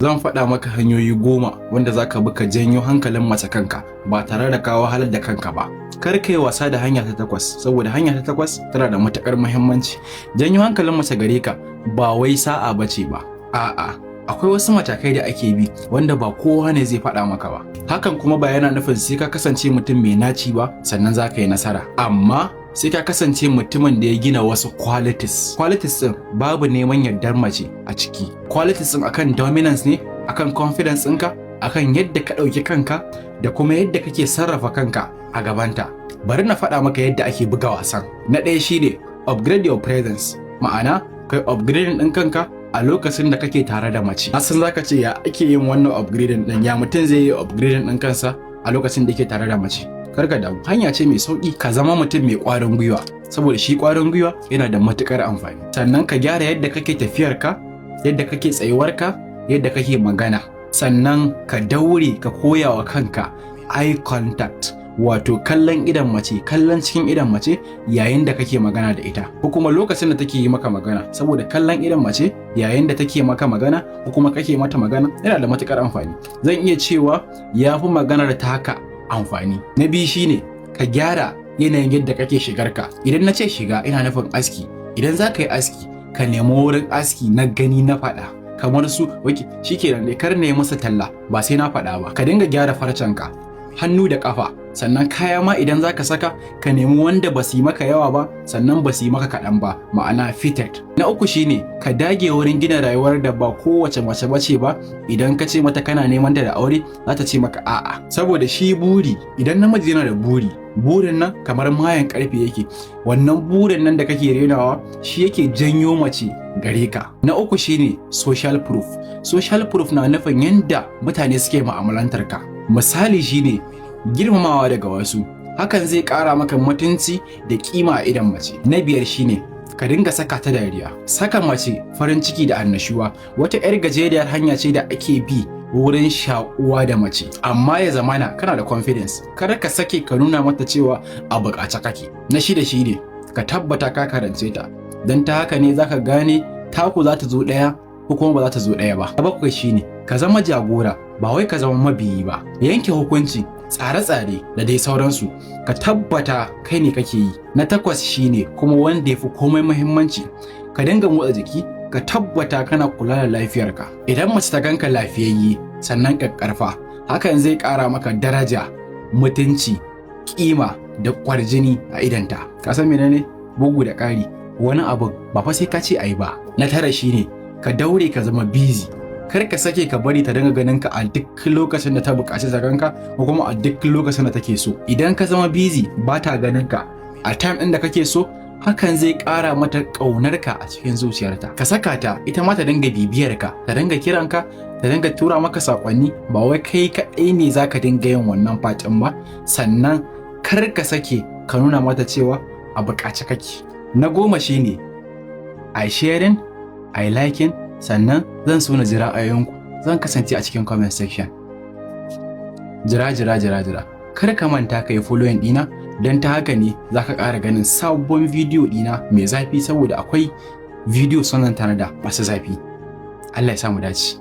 Zan faɗa maka hanyoyi 10 wanda za ka bi ka janyo hankalin mace kanka ba tare da kawo halar da kanka ba. Kar ka yi wasa da hanya ta 8 saboda hanya ta 8 tana da matuƙar muhimmanci. Janyo hankalin mace gare ka ba wai sa'a bace ba. A'a, akwai wasu matakai da ake bi wanda ba kowa ne zai faɗa maka ba. Hakan kuma ba yana nufin sai ka kasance mutum mai naci ba sannan za ka yi nasara. Amma sai ka kasance mutumin da ya gina wasu qualities. Qualities ɗin babu neman yardar mace a ciki. Qualities ɗin akan dominance ne, akan confidence ɗinka, akan yadda ka ɗauki kanka da kuma yadda kake sarrafa kanka a gabanta. Bari na faɗa maka yadda ake buga wasan. Na ɗaya shine upgrade your presence. Ma'ana kai upgrading ɗin kanka a lokacin da kake tare da mace. Asan zaka ce ya ake yin wannan upgrading ɗin, ya mutum zai yi upgrading ɗin kansa a lokacin da yake tare da mace. Karka damu, hanya ce mai sauki ka zama mutum mai ƙwarin gwiwa saboda shi ƙwarin gwiwa yana da matuƙar amfani. Sannan ka gyara yadda kake tafiyarka, yadda kake tsayuwarka, yadda kake magana. Sannan ka daure ka koya wa kanka eye contact, wato kallon idan mace, kallon cikin idan mace yayin da kake magana da ita ko kuma lokacin da take yi maka magana, saboda kallon idan mace yayin da take maka magana ko kuma kake mata magana yana da matuƙar amfani. Zan iya cewa yafi maganar taka amfani. Na biyu shine ka gyara yanayin yadda kake shigarka. Idan na ce shiga ina nufin aski. Idan za ka yi aski ka nemi wurin aski na gani na faɗa kamar su shikenan dai kar ne masa talla ba sai na faɗa ba. Ka dinga gyara farcenka, hannu da ƙafa, sannan kaya ma idan za ka saka ka nemi wanda ba su yi maka yawa ba sannan ba su yi maka kaɗan ba, ma'ana fitted. Na uku shine ka dage wurin gina rayuwar da ba kowace mace bace ba. Idan ka ce mata kana neman ta da aure za ta ce maka a'a, saboda shi buri, idan namiji yana da burin nan kamar mayan karfe yake, wannan burin nan da kake renawa shi yake janyo mace gare ka. Na uku shine social proof. Social proof na nufin yanda mutane suke mu'amalantar ka. Misali shine girmamawa daga wasu, hakan zai ƙara maka mutunci da kima a idan mace. Na biyar shine ka dinga saka ta dariya. Saka mace farin ciki da annashuwa wata 'yar gajeriyar hanya ce da ake bi wurin shaƙuwa da mace, amma ya zamana kana da confidence. Kar ka sake ka nuna mata cewa a buƙace kake. Na shida shine ka tabbata ka karance ta, don ta haka ne zaka gane taku za ta zo ɗaya ko kuma ba za ta zo ɗaya ba. Na bakwai shine ka zama jagora ba wai ka zama mabiyi ba. Yanke hukunci, tsare-tsare da dai sauransu ka tabbata kai ne kake yi. Na takwas shine kuma wanda ya fi komai muhimmanci, ka dinga motsa jiki, ka tabbata kana kula da lafiyarka. Idan mace ta ganka lafiyayye sannan ƙaƙƙarfa, hakan zai ƙara maka daraja, mutunci, kima da kwarjini a idanta. Ka san menene? Bugu da ƙari, wani abu ba fa sai ka ce ayi ba. Na tara shine ka daure ka zama busy. Kar ka sake ka bari ta dinga ganin ka a duk lokacin da ta buƙaci zaganka ko kuma a duk lokacin da take so. Idan ka zama busy ba ta ganin ka a time ɗin da kake so, hakan zai ƙara mata ƙaunarka a cikin zuciyarta. Ka saka ta ita ma ta dinga bibiyar ka, ta dinga kiranka, ta dinga tura maka saƙonni. Ba wai kai kaɗai ne za ka dinga yin wannan fatin ba. Sannan kar ka sake ka nuna mata cewa a buƙaci kake. Na 10 shine I sharing, I liking, sannan zan so na ji ra'ayoyinku. Zan kasance a cikin comment section. Jira. Kar ka manta ka yi following ɗina, don ta haka ne za ka ƙara ganin sabon bidiyo ɗina mai zafi, saboda akwai bidiyo sanan tanada masu zafi. Allah ya samu dace.